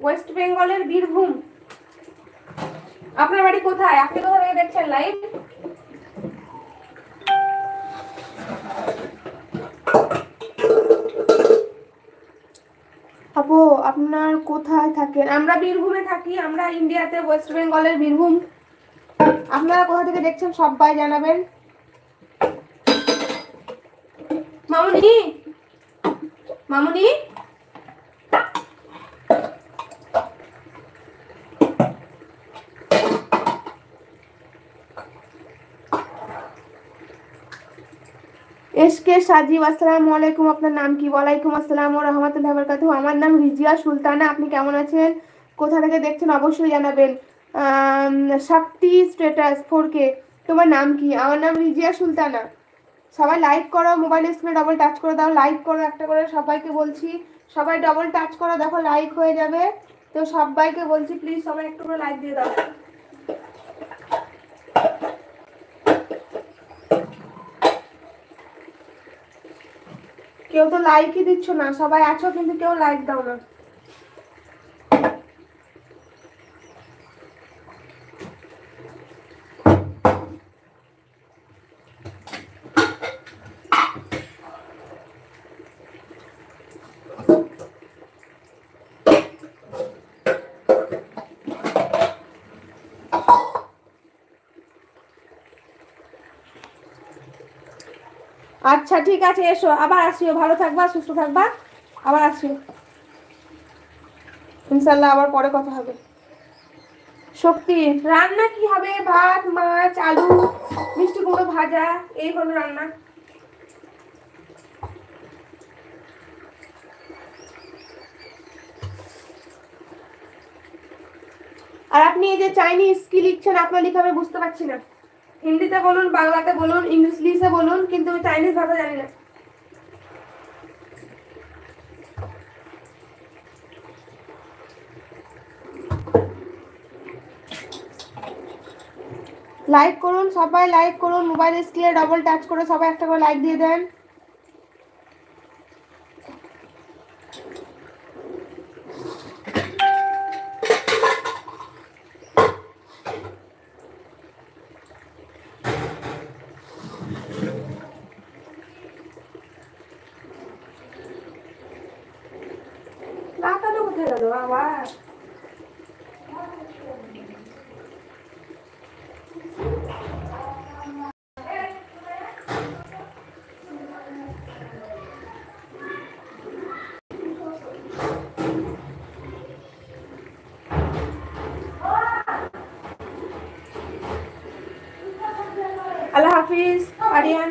West বেঙ্গলের বীরভূম। আপনার বাড়ি কোথায়? আপনি কোথা থেকে দেখছেন লাইভ? আপু আপনার কোথায় থাকেন? আমরা বীরভূমে থাকি, আমরা ইন্ডিয়াতে ওয়েস্ট বেঙ্গলের বীরভূম। আপনারা কোথা থেকে দেখছেন সবাই জানাবেন। মামুনি, মামুনি এসকে সাজিব, আসসালামু আলাইকুম। আপনার নাম কি? ওয়ালাইকুম আসসালাম ওয়া রাহমাতুল্লাহি ওয়া বারাকাতুহু। আমার নাম রিজিয়া সুলতানা। আপনি কেমন আছেন? কোথা থেকে দেখছেন অবশ্যই জানাবেন। শক্তি স্ট্যাটাস 4K। তোমার নাম কি? আমার নাম রিজিয়া সুলতানা। সবাই লাইক করো, মোবাইল স্ক্রিনে ডবল টাচ করে দাও, লাইক করো একটা করে, সবাইকে বলছি সবাই ডবল টাচ করো, দেখো লাইক হয়ে যাবে। তো সবাইকে বলছি প্লিজ সবাই একটু করে লাইক দিয়ে দাও। কেউ তো লাইকই দিচ্ছ না, সবাই আছো কিন্তু কেউ লাইক দাও না। আচ্ছা ঠিক আছে, এসো আবার আসিও, ভালো থাকবা, সুস্থ থাকবা, আবার আসিও ইনশাল্লাহ, আবার পরে কথা হবে। শক্তি, রান্না কি হবে? ভাত, মাছ, আলু, মিষ্টি কুমড়ো ভাজা, এই হলো রান্না। আর আপনি এই যে চাইনিজ কি লিখছেন, আপনার লিখে আমি বুঝতে পারছি না। হিন্দিতে বলুন, বাংলাতে বলুন, ইংলিশে বলুন, কিন্তু চাইনিজ ভাষা জানি না। লাইক করুন, সবাই লাইক করুন, মোবাইল স্ক্রিনে ডবল টাচ করে সবাই একটা করে লাইক দিয়ে দেন। লাগানো কোথায় গেল আবার? আল্লাহ হাফিজ আরিয়ান।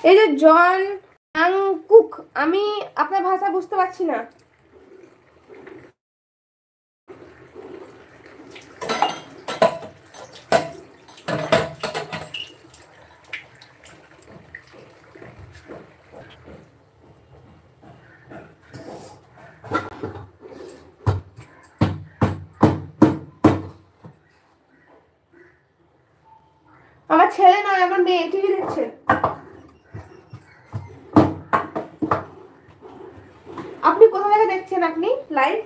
এই যে জন আংকুক, আমি আপনার ভাষা বুঝতে পারছি না। আমার ছেলে নয়, আমার মেয়ে টিভি দেখছে। আপনি কোথা থেকে দেখছেন আপনি লাইভ?